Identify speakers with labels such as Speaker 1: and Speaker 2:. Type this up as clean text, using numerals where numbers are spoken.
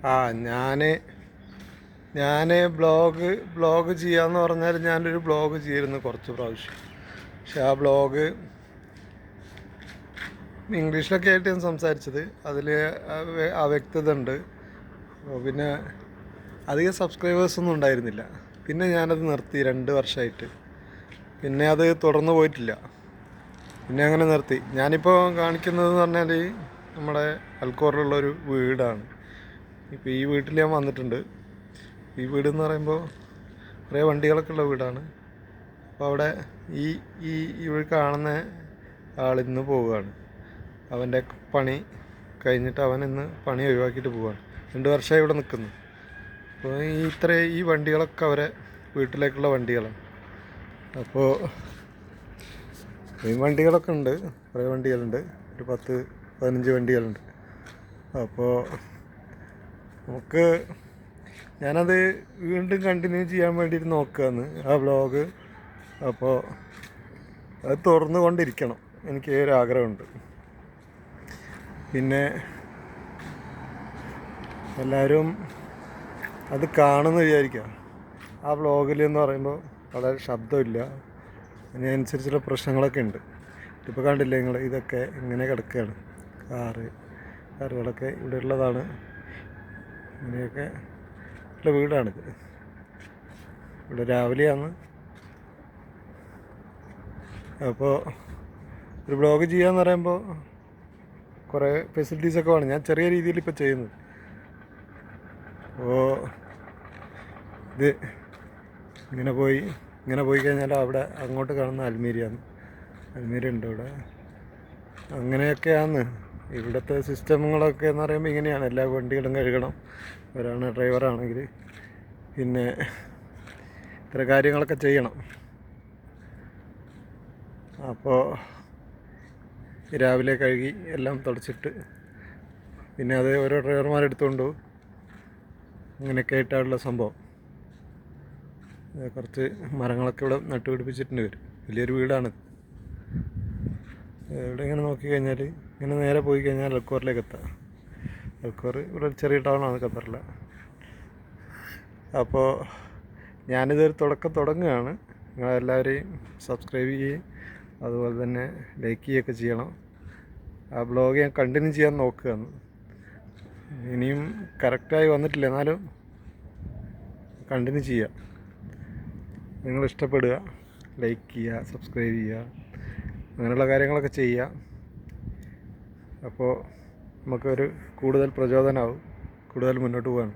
Speaker 1: ആ ഞാൻ ഞാൻ ബ്ലോഗ് ചെയ്യാന്ന് പറഞ്ഞാൽ ഞാനൊരു ബ്ലോഗ് ചെയ്തിരുന്നു കുറച്ച് പ്രാവശ്യം. പക്ഷെ ആ ബ്ലോഗ് ഇംഗ്ലീഷിലൊക്കെ ആയിട്ട് ഞാൻ സംസാരിച്ചത്. അതിൽ അവ്യക്തത ഉണ്ട്. പിന്നെ അധികം സബ്സ്ക്രൈബേഴ്സൊന്നും ഉണ്ടായിരുന്നില്ല. പിന്നെ ഞാനത് നിർത്തി 2 വർഷമായിട്ട്. പിന്നെ അത് തുടർന്ന് പോയിട്ടില്ല. പിന്നെ അങ്ങനെ നിർത്തി. ഞാനിപ്പോൾ കാണിക്കുന്നതെന്ന് പറഞ്ഞാൽ നമ്മുടെ അൽക്കോറിലുള്ളൊരു വീടാണ്. ഇപ്പോൾ ഈ വീട്ടിൽ ഞാൻ വന്നിട്ടുണ്ട്. ഈ വീടെന്ന് പറയുമ്പോൾ കുറേ വണ്ടികളൊക്കെ ഉള്ള വീടാണ്. അപ്പോൾ അവിടെ ഈ ഈ ഇവിടെ കാണുന്ന ആളിന്ന് പോവുകയാണ്. അവൻ്റെ പണി കഴിഞ്ഞിട്ട് അവൻ ഇന്ന് പണി ഒഴിവാക്കിയിട്ട് പോവുകയാണ്. 2 വർഷമായി ഇവിടെ നിൽക്കുന്നു. അപ്പോൾ ഈ വണ്ടികളൊക്കെ അവരെ വീട്ടിലേക്കുള്ള വണ്ടികളാണ്. അപ്പോൾ ഈ വണ്ടികളൊക്കെ ഉണ്ട്, കുറേ വണ്ടികളുണ്ട്. ഒരു 10-15 വണ്ടികളുണ്ട്. അപ്പോൾ നമുക്ക് ഞാനത് വീണ്ടും കണ്ടിന്യൂ ചെയ്യാൻ വേണ്ടിയിട്ട് നോക്കുകയാണ് ആ വ്ളോഗ്. അപ്പോൾ അത് തുറന്നു കൊണ്ടിരിക്കണം, എനിക്ക് ഒരു ആഗ്രഹമുണ്ട്. പിന്നെ എല്ലാവരും അത് കാണുമെന്ന് വിചാരിക്കുക. ആ വ്ളോഗിൽ എന്ന് പറയുമ്പോൾ വളരെ ശബ്ദമില്ല, അതിനനുസരിച്ചുള്ള പ്രശ്നങ്ങളൊക്കെ ഉണ്ട്. ഇപ്പോൾ കണ്ടില്ലേ നിങ്ങൾ, ഇതൊക്കെ ഇങ്ങനെ കിടക്കുകയാണ്. കാറുകളൊക്കെ ഇവിടെ ഉള്ളതാണ്. ഇങ്ങനെയൊക്കെ ഉള്ള വീടാണിത്. ഇവിടെ രാവിലെയാണ്. അപ്പോൾ ഒരു ബ്ലോഗ് ചെയ്യാന്ന് പറയുമ്പോൾ കുറേ ഫെസിലിറ്റീസൊക്കെ വേണം. ഞാൻ ചെറിയ രീതിയിൽ ഇപ്പോൾ ചെയ്യുന്നത്. അപ്പോൾ ഇത് ഇങ്ങനെ പോയി കഴിഞ്ഞാൽ അവിടെ അങ്ങോട്ട് കാണുന്ന അൽമീരിയാണ്. അൽമീര ഉണ്ട് ഇവിടെ. അങ്ങനെയൊക്കെയാണ് ഇവിടുത്തെ സിസ്റ്റങ്ങളൊക്കെ എന്ന് പറയുമ്പോൾ ഇങ്ങനെയാണ്. എല്ലാ വണ്ടികളും കഴുകണം, ഒരാണ് ഡ്രൈവറാണെങ്കിൽ. പിന്നെ ഇത്ര കാര്യങ്ങളൊക്കെ ചെയ്യണം. അപ്പോൾ രാവിലെ കഴുകി എല്ലാം തുടച്ചിട്ട് പിന്നെ അത് ഓരോ ഡ്രൈവർമാരെടുത്തുകൊണ്ട് പോകും. അങ്ങനെയൊക്കെ ആയിട്ടുള്ള സംഭവം. കുറച്ച് മരങ്ങളൊക്കെ ഇവിടെ നട്ടുപിടിപ്പിച്ചിട്ടുണ്ട്. വലിയൊരു വീടാണിത്. ഇവിടെ ഇങ്ങനെ നോക്കിക്കഴിഞ്ഞാൽ ഇങ്ങനെ നേരെ പോയി കഴിഞ്ഞാൽ അൽക്കോറിലേക്ക് എത്താം. അൽക്കോർ ഇവിടെ ചെറിയ ടൗണാണ് ഖത്തറിലെ. അപ്പോൾ ഞാനിതൊരു തുടങ്ങുകയാണ്. നിങ്ങളെല്ലാവരെയും സബ്സ്ക്രൈബ് ചെയ്യുകയും അതുപോലെ തന്നെ ലൈക്ക് ചെയ്യുകയൊക്കെ ചെയ്യണം. ആ ബ്ലോഗ് ഞാൻ കണ്ടിന്യൂ ചെയ്യാൻ നോക്കുകയാണ്. ഇനിയും കറക്റ്റായി വന്നിട്ടില്ല, എന്നാലും കണ്ടിന്യൂ ചെയ്യുക. നിങ്ങൾ ഇഷ്ടപ്പെടുക, ലൈക്ക് ചെയ്യുക, സബ്സ്ക്രൈബ് ചെയ്യുക, അങ്ങനെയുള്ള കാര്യങ്ങളൊക്കെ ചെയ്യുക. അപ്പോൾ നമുക്കൊരു കൂടുതൽ പ്രചോദനമാവും, കൂടുതൽ മുന്നോട്ട് പോകാൻ.